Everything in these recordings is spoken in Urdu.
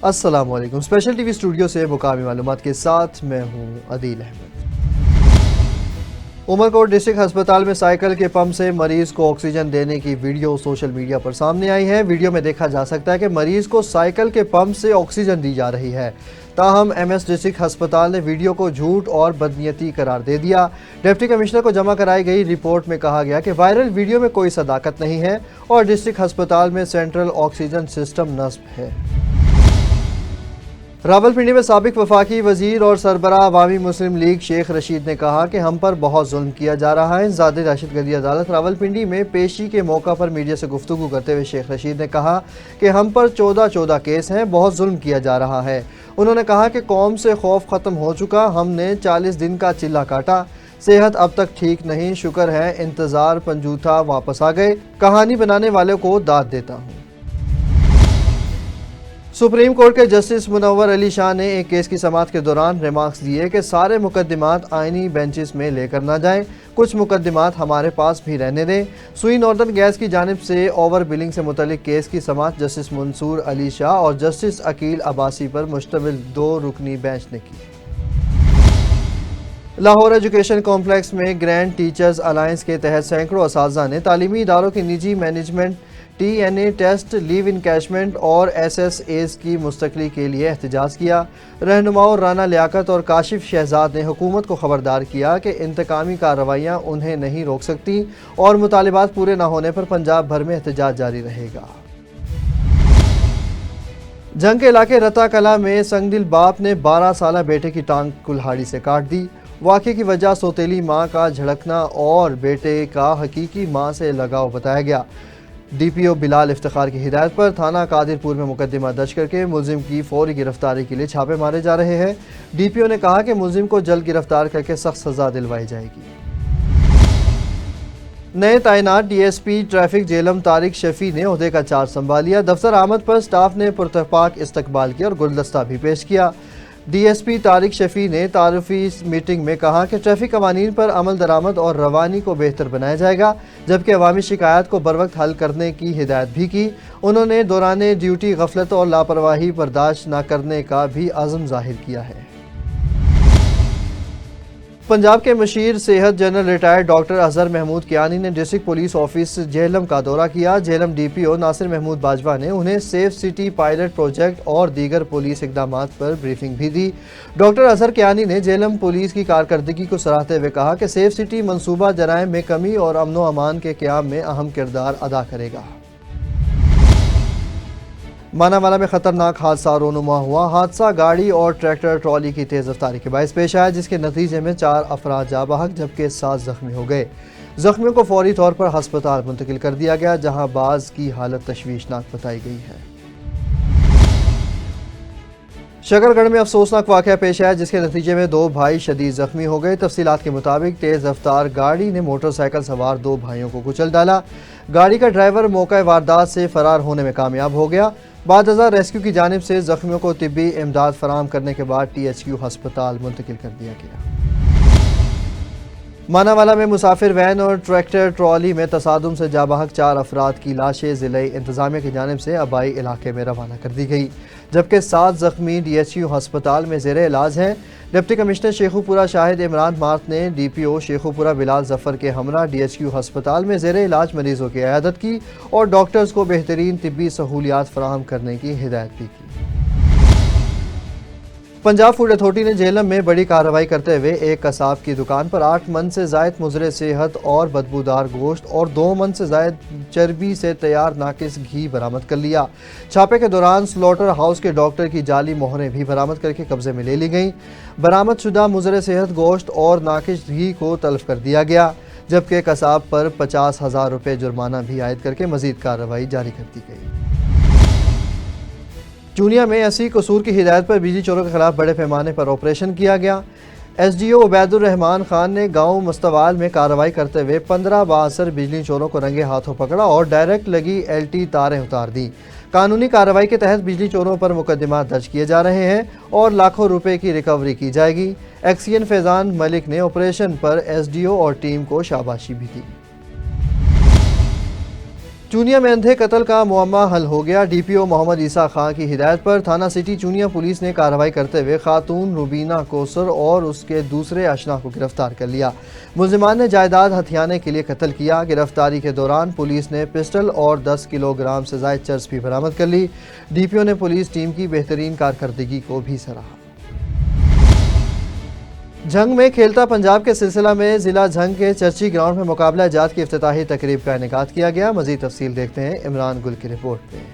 السلام علیکم۔ اسپیشل ٹی وی اسٹوڈیو سے مقامی معلومات کے ساتھ میں ہوں عدیل احمد۔ عمرکوٹ ڈسٹرکٹ ہسپتال میں سائیکل کے پمپ سے مریض کو آکسیجن دینے کی ویڈیو سوشل میڈیا پر سامنے آئی ہے۔ ویڈیو میں دیکھا جا سکتا ہے کہ مریض کو سائیکل کے پمپ سے آکسیجن دی جا رہی ہے، تاہم ایم ایس ڈسٹرکٹ ہسپتال نے ویڈیو کو جھوٹ اور بدنیتی قرار دے دیا۔ ڈپٹی کمشنر کو جمع کرائی گئی رپورٹ میں کہا گیا کہ وائرل ویڈیو میں کوئی صداقت نہیں ہے اور ڈسٹرکٹ ہسپتال میں سینٹرل آکسیجن سسٹم نصب ہے۔ راولپنڈی میں سابق وفاقی وزیر اور سربراہ عوامی مسلم لیگ شیخ رشید نے کہا کہ ہم پر بہت ظلم کیا جا رہا ہے۔ زادِ راشد گدی عدالت راولپنڈی میں پیشی کے موقع پر میڈیا سے گفتگو کرتے ہوئے شیخ رشید نے کہا کہ ہم پر 14 کیس ہیں، بہت ظلم کیا جا رہا ہے۔ انہوں نے کہا کہ قوم سے خوف ختم ہو چکا، ہم نے 40 دن کا چلہ کاٹا، صحت اب تک ٹھیک نہیں، شکر ہے انتظار پنجوتھا واپس آ گئے، کہانی بنانے والوں کو داد دیتا ہوں۔ سپریم کورٹ کے جسٹس منور علی شاہ نے ایک کیس کی سماعت کے دوران ریمارکس دیے کہ سارے مقدمات آئینی بینچز میں لے کر نہ جائیں، کچھ مقدمات ہمارے پاس بھی رہنے دیں۔ سوئی ناردرن گیس کی جانب سے اوور بلنگ سے متعلق کیس کی سماعت جسٹس منصور علی شاہ اور جسٹس عقیل عباسی پر مشتمل 2 رکنی بینچ نے کی۔ لاہور ایجوکیشن کمپلیکس میں گرینڈ ٹیچرز الائنس کے تحت سینکڑوں اساتذہ نے تعلیمی اداروں کی نجی management, T N A test, leave encashment اور ایس ایس ایز کی مستقلی کے لیے احتجاج کیا۔ رہنماؤں رانا لیاقت اور کاشف شہزاد نے حکومت کو خبردار کیا کہ انتقامی کارروائیاں انہیں نہیں روک سکتی اور مطالبات پورے نہ ہونے پر پنجاب بھر میں احتجاج جاری رہے گا۔ جنگ کے علاقے رتا کلا میں سنگدل باپ نے 12 سالہ بیٹے کی ٹانگ کلہاڑی سے کاٹ دی۔ واقعے کی وجہ سوتیلی ماں کا جھڑکنا اور بیٹے کا حقیقی ماں سے لگاؤ بتایا گیا۔ ڈی پی او بلال افتخار کی ہدایت پر تھانہ قادر پور میں مقدمہ درج کر کے ملزم کی فوری گرفتاری کے لیے چھاپے مارے جا رہے ہیں۔ ڈی پی او نے کہا کہ ملزم کو جلد گرفتار کر کے سخت سزا دلوائی جائے گی۔ نئے تعینات D S P traffic Jhelum Tariq Shafi نے عہدے کا چارج سنبھال لیا۔ دفتر آمد پر سٹاف نے پرتپاک استقبال کیا اور گلدستہ بھی پیش کیا۔ ڈی ایس پی طارق شفیع نے تعارفی میٹنگ میں کہا کہ ٹریفک قوانین پر عمل درآمد اور روانی کو بہتر بنایا جائے گا، جبکہ عوامی شکایات کو بروقت حل کرنے کی ہدایت بھی کی۔ انہوں نے دوران ڈیوٹی غفلت اور لاپرواہی برداشت نہ کرنے کا بھی عزم ظاہر کیا ہے۔ پنجاب کے مشیر صحت general retired doctor Azhar Mahmood Kiani نے ڈسٹرکٹ پولیس آفس جہلم کا دورہ کیا۔ Jhelum D P O Nasir Mahmood Bajwa نے انہیں سیف سٹی پائلٹ پروجیکٹ اور دیگر پولیس اقدامات پر بریفنگ بھی دی۔ ڈاکٹر اظہر کیانی نے جہلم پولیس کی کارکردگی کو سراہتے ہوئے کہا کہ سیف سٹی منصوبہ جرائم میں کمی اور امن و امان کے قیام میں اہم کردار ادا کرے گا۔ ماناوالا میں خطرناک حادثہ رونما ہوا۔ حادثہ گاڑی اور ٹریکٹر ٹرالی کی تیز رفتاری کے باعث پیش آیا، جس کے نتیجے میں 4 افراد جاں بحق جبکہ 7 زخمی ہو گئے۔ زخمیوں کو فوری طور پر ہسپتال منتقل کر دیا گیا، جہاں بعض کی حالت تشویشناک بتائی گئی ہے۔ شکرگڑھ میں افسوسناک واقعہ پیش آیا، جس کے نتیجے میں 2 بھائی شدید زخمی ہو گئے۔ تفصیلات کے مطابق تیز رفتار گاڑی نے موٹر سائیکل سوار 2 بھائیوں کو کچل ڈالا۔ گاڑی کا ڈرائیور موقع واردات سے فرار ہونے میں کامیاب ہو گیا۔ بعد ازاں ریسکیو کی جانب سے زخمیوں کو طبی امداد فراہم کرنے کے بعد ٹی ایچ کیو ہسپتال منتقل کر دیا گیا۔ ماناوالا میں مسافر وین اور ٹریکٹر ٹرالی میں تصادم سے جاں بحق 4 افراد کی لاشیں ضلع انتظامیہ کی جانب سے آبائی علاقے میں روانہ کر دی گئی، جبکہ 7 زخمی ڈی ایچ کیو ہسپتال میں زیر علاج ہیں۔ ڈپٹی کمشنر شیخو پورہ شاہد عمران مارت نے ڈی پی او شیخو پورہ بلال ظفر کے ہمراہ ڈی ایچ کیو ہسپتال میں زیر علاج مریضوں کی عیادت کی اور ڈاکٹرز کو بہترین طبی سہولیات فراہم کرنے کی ہدایت بھی کی۔ پنجاب فوڈ اتھارٹی نے جہلم میں بڑی کارروائی کرتے ہوئے ایک قصاب کی دکان پر 8 من سے زائد مضر صحت اور بدبودار گوشت اور 2 من سے زائد چربی سے تیار ناقص گھی برآمد کر لیا۔ چھاپے کے دوران سلوٹر ہاؤس کے ڈاکٹر کی جعلی مہریں بھی برآمد کر کے قبضے میں لے لی گئیں۔ برآمد شدہ مضر صحت گوشت اور ناقص گھی کو تلف کر دیا گیا، جبکہ قصاب پر 50,000 روپے جرمانہ بھی عائد کر کے مزید کارروائی جاری کر دی گئی۔ چونیا میں 80 قصور کی ہدایت پر بجلی چوروں کے خلاف بڑے پیمانے پر آپریشن کیا گیا۔ ایس ڈی او عبید الرحمان خان نے گاؤں مستوال میں کارروائی کرتے ہوئے 15 بااثر بجلی چوروں کو رنگے ہاتھوں پکڑا اور ڈائریکٹ لگی ایل ٹی تاریں اتار دیں۔ قانونی کارروائی کے تحت بجلی چوروں پر مقدمات درج کیے جا رہے ہیں اور لاکھوں روپے کی ریکوری کی جائے گی۔ ایکسین فیضان ملک نے آپریشن پر ایس ڈی او اور ٹیم کو شاباشی بھی دی۔ چونیا میں اندھے قتل کا معمہ حل ہو گیا۔ ڈی پی او محمد عیسیٰ خان کی ہدایت پر تھانہ سٹی چونیا پولیس نے کارروائی کرتے ہوئے خاتون روبینہ کوثر اور اس کے دوسرے اشنا کو گرفتار کر لیا۔ ملزمان نے جائیداد ہتھیانے کے لیے قتل کیا۔ گرفتاری کے دوران پولیس نے پسٹل اور 10 کلو گرام سے زائد چرس بھی برآمد کر لی۔ ڈی پی او نے پولیس ٹیم کی بہترین کارکردگی کو بھی سراہا۔ جھنگ میں کھیلتا پنجاب کے سلسلہ میں ضلع جھنگ کے چرچی گراؤنڈ میں مقابلہ جات کی افتتاحی تقریب کا انعقاد کیا گیا۔ مزید تفصیل دیکھتے ہیں عمران گل کی رپورٹ میں۔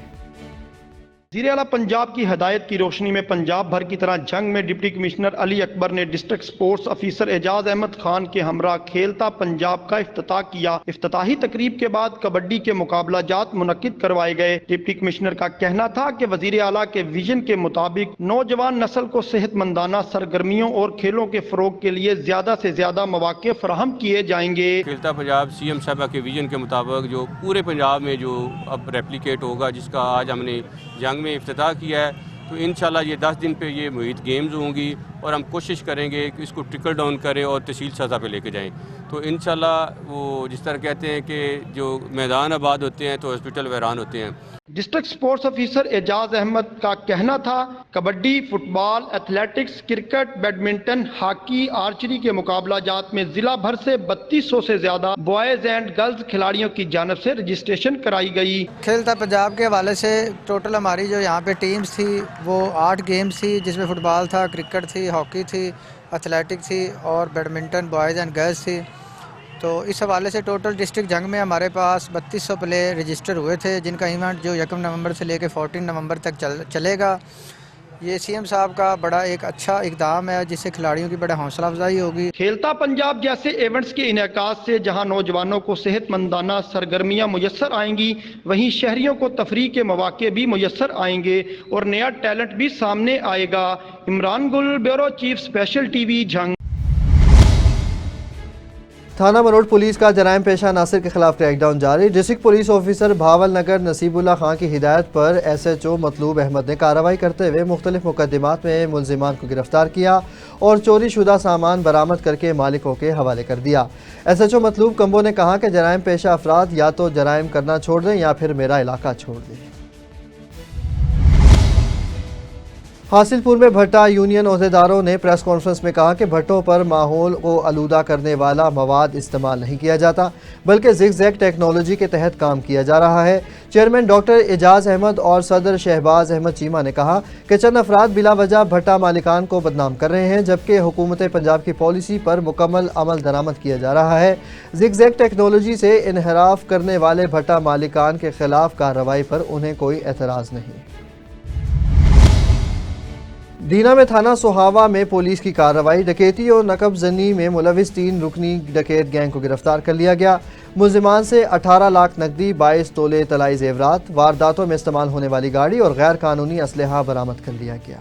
وزیر اعلیٰ پنجاب کی ہدایت کی روشنی میں پنجاب بھر کی طرح جھنگ میں ڈپٹی کمشنر علی اکبر نے district sports officer Ijaz Ahmad Khan کے ہمراہ کھیلتا پنجاب کا افتتاح کیا۔ افتتاحی تقریب کے بعد کبڈی کے مقابلہ جات منعقد کروائے گئے۔ ڈپٹی کمشنر کا کہنا تھا کہ وزیر اعلیٰ کے ویژن کے مطابق نوجوان نسل کو صحت مندانہ سرگرمیوں اور کھیلوں کے فروغ کے لیے زیادہ سے زیادہ مواقع فراہم کیے جائیں گے۔ کھیلتا پنجاب سی ایم صاحبہ کے ویژن کے مطابق جو پورے پنجاب میں جو اب ریپلیکیٹ ہوگا، جس کا آج ہم نے جنگ میں افتتاح کیا ہے، تو انشاءاللہ یہ 10 دن پہ یہ محیط گیمز ہوں گی اور ہم کوشش کریں گے کہ اس کو ٹرکل ڈاؤن کریں اور تحصیل سطح پہ لے کے جائیں۔ تو انشاءاللہ وہ جس طرح کہتے ہیں کہ جو میدان آباد ہوتے ہیں تو ہاسپٹل ویران ہوتے ہیں۔ District sports officer Ijaz Ahmad کا کہنا تھا kabaddi, football, athletics, cricket, badminton, hockey, archery کے مقابلہ جات میں ضلع بھر سے 3200 سے زیادہ بوائز اینڈ گرلز کھلاڑیوں کی جانب سے رجسٹریشن کرائی گئی۔ کھیلتا پنجاب کے حوالے سے ٹوٹل ہماری جو یہاں پہ ٹیمز تھی وہ 8 گیمز تھی، جس میں فٹ بال تھا، کرکٹ تھی، ہاکی تھی، ایتھلیٹک تھی اور بیڈمنٹن بوائز اینڈ گرلز تھی۔ تو اس حوالے سے ٹوٹل ڈسٹرکٹ جنگ میں ہمارے پاس 3200 پلیئر رجسٹر ہوئے تھے، جن کا ایونٹ جو 1 نومبر سے لے کے 14 نومبر تک چلے گا۔ یہ سی ایم صاحب کا بڑا ایک اچھا اقدام ہے، جس سے کھلاڑیوں کی بڑا حوصلہ افزائی ہوگی۔ کھیلتا پنجاب جیسے ایونٹس کے انعقاد سے جہاں نوجوانوں کو صحت مندانہ سرگرمیاں میسر آئیں گی، وہیں شہریوں کو تفریح کے مواقع بھی میسر آئیں گے اور نیا ٹیلنٹ بھی سامنے آئے گا۔ Imran Gill, bureau chief, special TV, Jhang. تھانہ منوٹ پولیس کا جرائم پیشہ عناصر کے خلاف کریک ڈاؤن جاری۔ District police officer Bahawalnagar Nasibullah Khan کی ہدایت پر ایس ایچ او مطلوب احمد نے کارروائی کرتے ہوئے مختلف مقدمات میں ملزمان کو گرفتار کیا اور چوری شدہ سامان برآمد کر کے مالکوں کے حوالے کر دیا۔ ایس ایچ او مطلوب کمبو نے کہا کہ جرائم پیشہ افراد یا تو جرائم کرنا چھوڑ دیں یا پھر میرا علاقہ چھوڑ دیں۔ حاصل پور میں بھٹا یونین عہدیداروں نے پریس کانفرنس میں کہا کہ بھٹوں پر ماحول کو آلودہ کرنے والا مواد استعمال نہیں کیا جاتا، بلکہ زگ زیگ ٹیکنالوجی کے تحت کام کیا جا رہا ہے۔ چیئرمین ڈاکٹر اعجاز احمد اور صدر شہباز احمد چیمہ نے کہا کہ چند افراد بلا وجہ بھٹا مالکان کو بدنام کر رہے ہیں، جبکہ حکومت پنجاب کی پالیسی پر مکمل عمل درآمد کیا جا رہا ہے۔ زگ زیگ ٹیکنالوجی سے انحراف کرنے والے بھٹا مالکان کے خلاف کارروائی پر انہیں کوئی اعتراض نہیں۔ ڈینا میں تھانہ سوہاوا میں پولیس کی کارروائی، ڈکیتی اور نقب زنی میں ملوث 3 رکنی ڈکیت گینگ کو گرفتار کر لیا گیا۔ ملزمان سے 18 لاکھ نقدی، 22 تولے طلائی زیورات، وارداتوں میں استعمال ہونے والی گاڑی اور غیر قانونی اسلحہ برآمد کر لیا گیا۔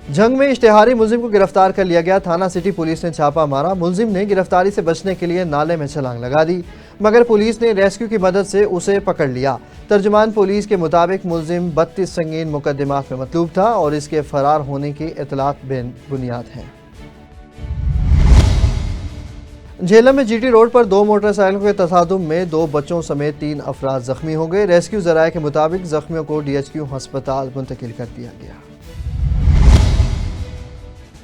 جنگ میں اشتہاری ملزم کو گرفتار کر لیا گیا۔ تھانہ سٹی پولیس نے چھاپہ مارا۔ ملزم نے گرفتاری سے بچنے کے لیے نالے میں چھلانگ لگا دی، مگر پولیس نے ریسکیو کی مدد سے اسے پکڑ لیا۔ ترجمان پولیس کے مطابق ملزم 32 سنگین مقدمات میں مطلوب تھا اور اس کے فرار ہونے کی اطلاعات بے بنیاد ہیں۔ جھیلم میں جی ٹی روڈ پر 2 موٹر سائیکلوں کے تصادم میں 2 بچوں سمیت 3 افراد زخمی ہو گئے۔ ریسکیو ذرائع کے مطابق زخمیوں کو ڈی ایچ کیو ہسپتال منتقل کر دیا گیا۔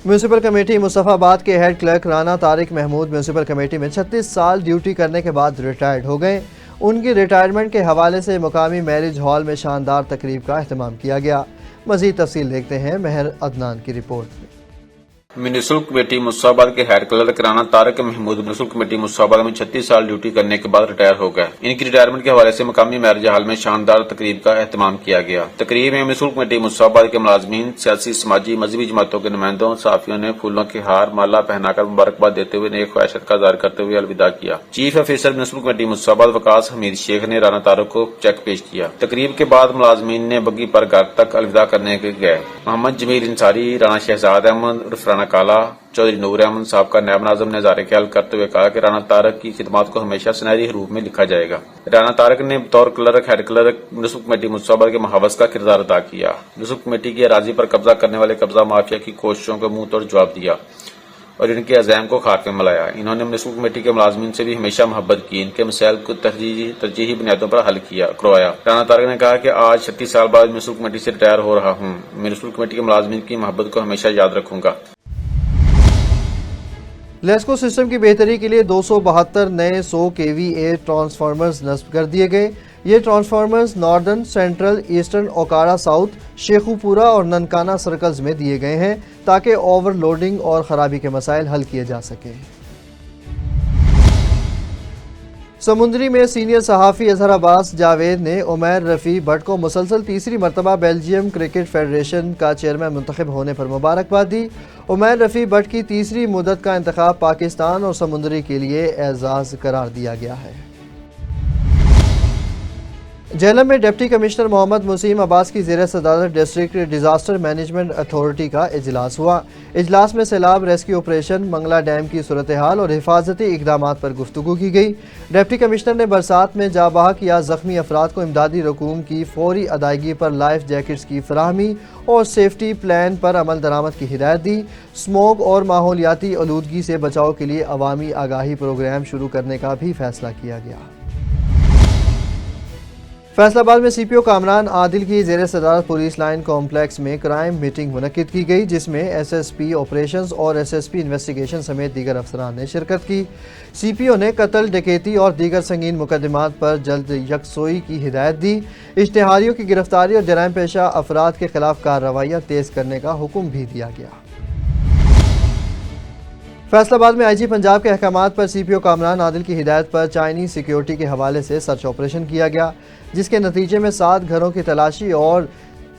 میونسپل کمیٹی مصطفیٰ آباد کے head clerk Rana Tariq Mahmood municipal committee میں 36 سال ڈیوٹی کرنے کے بعد ریٹائرڈ ہو گئے۔ ان کی ریٹائرمنٹ کے حوالے سے مقامی میرج ہال میں شاندار تقریب کا اہتمام کیا گیا۔ مزید تفصیل دیکھتے ہیں مہر عدنان کی رپورٹ میں۔ میونسپل کمیٹی مصطفیٰ آباد کے head clerk Rana Tariq Mahmood municipal committee Mustafabad میں 36 سال ڈیوٹی کرنے کے بعد ریٹائر ہو گئے۔ ان کی ریٹائرمنٹ کے حوالے سے مقامی میرج ہال میں شاندار تقریب کا اہتمام کیا گیا۔ تقریب میں میونسپل کمیٹی مصطفیٰ آباد کے ملازمین، سیاسی، سماجی، مذہبی جماعتوں کے نمائندوں، صحافیوں نے پھولوں کے ہار مالا پہنا کر مبارکباد دیتے ہوئے نیک خواہشات کا اظہار کرتے ہوئے الوداع کیا۔ چیف آفیسر میونسپل کمیٹی مصطفیٰ آباد وقاص حمید شیخ نے رانا طارق کو چیک پیش کیا۔ تقریب کے بعد ملازمین نے بگی پر گھر تک الوداع کرنے کے گئے۔ محمد جمیل انصاری، رانا شہزاد احمد عرف رانا کالا، چودھری نور احمد صاحب کا نائب ناظم نے اظہار خیال کرتے ہوئے کہا کہ رانا طارق کی خدمات کو ہمیشہ سنہری حروف میں لکھا جائے گا۔ رانا طارق نے بطور clerk head clerk municipal committee Mustafabad کے محافظ کا کردار ادا کیا۔ میونسپل کمیٹی کی اراضی پر قبضہ کرنے والے قبضہ مافیا کی کوششوں کو منہ توڑ جواب دیا۔ اور ان کے عزائم کو خاک میں ملایا۔ انہوں نے میونسپل کمیٹی کے ملازمین سے بھی ہمیشہ محبت کی، ان کے مسائل کو ترجیحی بنیادوں پر حل کروایا۔ رانا طارق نے کہا کہ آج 36 سال بعد میونسپل کمیٹی سے ریٹائر ہو رہا ہوں، میونسپل کمیٹی کے ملازمین کی محبت کو ہمیشہ یاد رکھوں گا۔ لیسکو سسٹم کی بہتری کے لیے 272 نئے 100 kVA ٹرانسفارمرز نصب کر دیے گئے۔ یہ transformers northern, central, eastern, Okara south, Sheikhupura اور ننکانہ سرکلز میں دیے گئے ہیں تاکہ اوور لوڈنگ اور خرابی کے مسائل حل کیے جا سکیں۔ سمندری میں سینئر صحافی اظہر عباس جاوید نے عمیر رفیع بٹ کو مسلسل تیسری مرتبہ بیلجیم کرکٹ فیڈریشن کا چیئرمین منتخب ہونے پر مبارکباد دی۔ عمیر رفیع بٹ کی تیسری مدت کا انتخاب پاکستان اور سمندری کے لیے اعزاز قرار دیا گیا ہے۔ جہلم میں ڈپٹی کمشنر محمد مسیم عباس کی زیر صدارت ڈسٹرکٹ ڈیزاسٹر مینجمنٹ اتھارٹی کا اجلاس ہوا۔ اجلاس میں سیلاب ریسکیو آپریشن، منگلا ڈیم کی صورتحال اور حفاظتی اقدامات پر گفتگو کی گئی۔ ڈپٹی کمشنر نے برسات میں جاں بحق یا زخمی افراد کو امدادی رقوم کی فوری ادائیگی پر لائف جیکٹس کی فراہمی اور سیفٹی پلان پر عمل درآمد کی ہدایت دی۔ اسموگ اور ماحولیاتی آلودگی سے بچاؤ کے لیے عوامی آگاہی پروگرام شروع کرنے کا بھی فیصلہ کیا گیا۔ فیصل آباد میں سی پی او کامران عادل کی زیر صدارت پولیس لائن کمپلیکس میں کرائم میٹنگ منعقد کی گئی، جس میں ایس ایس پی آپریشنز اور ایس ایس پی انویسٹیگیشن سمیت دیگر افسران نے شرکت کی۔ سی پی او نے قتل، ڈکیتی اور دیگر سنگین مقدمات پر جلد یکسوئی کی ہدایت دی۔ اشتہاریوں کی گرفتاری اور جرائم پیشہ افراد کے خلاف کارروائیاں تیز کرنے کا حکم بھی دیا گیا۔ فیصل آباد میں آئی جی پنجاب کے احکامات پر سی پی او کامران عادل کی ہدایت پر چائنیز سیکیورٹی کے حوالے سے سرچ آپریشن کیا گیا، جس کے نتیجے میں 7 گھروں کی تلاشی اور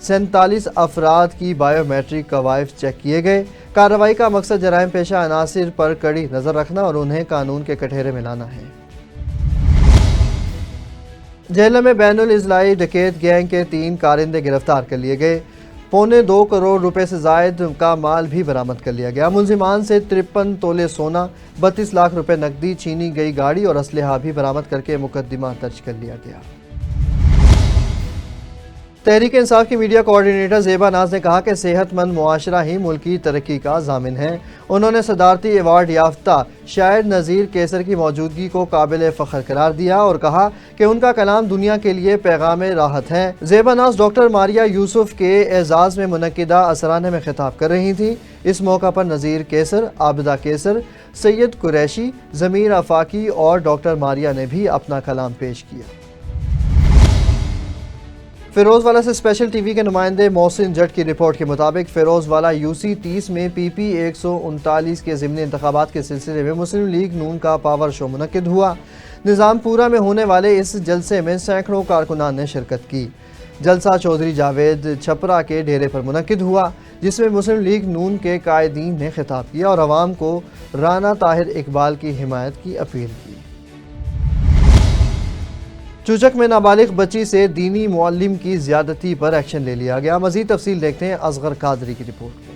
47 افراد کی بائیو میٹرک قوائف چیک کیے گئے۔ کارروائی کا مقصد جرائم پیشہ عناصر پر کڑی نظر رکھنا اور انہیں قانون کے کٹہرے میں لانا ہے۔ جہلم میں بین الاضلاعی ڈکیت گینگ کے 3 کارندے گرفتار کر لیے گئے۔ 2.25 کروڑ روپے سے زائد کا مال بھی برآمد کر لیا گیا۔ ملزمان سے 53 تولے سونا، 32 لاکھ روپے نقدی، چھینی گئی گاڑی اور اسلحہ بھی برآمد کر کے مقدمہ درج کر لیا گیا۔ تحریک انصاف کی میڈیا کوارڈینیٹر زیبا ناز نے کہا کہ صحت مند معاشرہ ہی ملکی ترقی کا ضامن ہے۔ انہوں نے صدارتی ایوارڈ یافتہ شاعر نذیر کیسر کی موجودگی کو قابل فخر قرار دیا اور کہا کہ ان کا کلام دنیا کے لیے پیغام راحت ہے۔ زیبا ناز ڈاکٹر ماریہ یوسف کے اعزاز میں منعقدہ اثرانہ میں خطاب کر رہی تھیں۔ اس موقع پر نذیر کیسر، عابدہ کیسر، سید قریشی، ضمیر آفاقی اور ڈاکٹر ماریہ نے بھی اپنا کلام پیش کیا۔ فیروز والا سے اسپیشل ٹی وی کے نمائندے محسن جٹ کی رپورٹ کے مطابق فیروز والا UC 30 میں PP 139 کے ضمنی انتخابات کے سلسلے میں مسلم لیگ نون کا پاور شو منعقد ہوا۔ نظام پورہ میں ہونے والے اس جلسے میں سینکڑوں کارکنان نے شرکت کی۔ جلسہ چودھری جاوید چھپرا کے ڈیرے پر منعقد ہوا، جس میں مسلم لیگ نون کے قائدین نے خطاب کیا اور عوام کو رانا طاہر اقبال کی حمایت کی اپیل کی۔ چوچک میں نابالغ بچی سے دینی معلم کی زیادتی پر ایکشن لے لیا گیا۔ مزید تفصیل دیکھتے ہیں اصغر قادری کی رپورٹ میں۔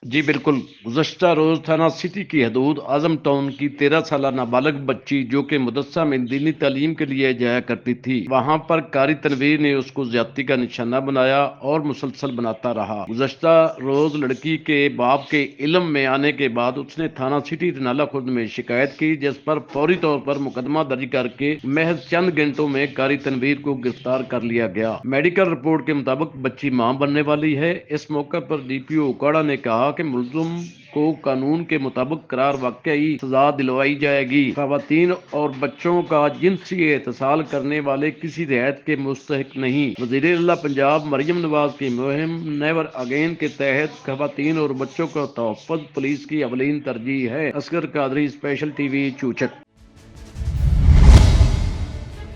جی بالکل، گزشتہ روز تھانہ سٹی کی حدود اعظم ٹاؤن کی 13 سالہ نابالغ بچی جو کہ مدرسہ میں دینی تعلیم کے لیے جایا کرتی تھی، وہاں پر قاری تنویر نے اس کو زیادتی کا نشانہ بنایا اور مسلسل بناتا رہا۔ گزشتہ روز لڑکی کے باپ کے علم میں آنے کے بعد اس نے تھانہ سٹی رنالہ خرد میں شکایت کی، جس پر فوری طور پر مقدمہ درج کر کے محض چند گھنٹوں میں قاری تنویر کو گرفتار کر لیا گیا۔ میڈیکل رپورٹ کے مطابق بچی ماں بننے والی ہے۔ اس موقع پر DPO اوکاڑا نے کہا کہ ملزم کو قانون کے مطابق قرار واقعی سزا دلوائی جائے گی۔ خواتین اور بچوں کا جنسی اتصال کرنے والے کسی رعایت کے مستحق نہیں۔ وزیر اعلیٰ پنجاب مریم نواز کی مہم نیور اگین کے تحت خواتین اور بچوں کا تحفظ پولیس کی اولین ترجیح ہے۔ Asghar Qadri, special TV, Chochak.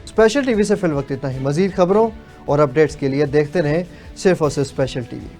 Special TV سے فی الوقت اتنا ہی۔ مزید خبروں اور اپڈیٹس کے لیے دیکھتے رہیں صرف اور صرف اسپیشل ٹی وی۔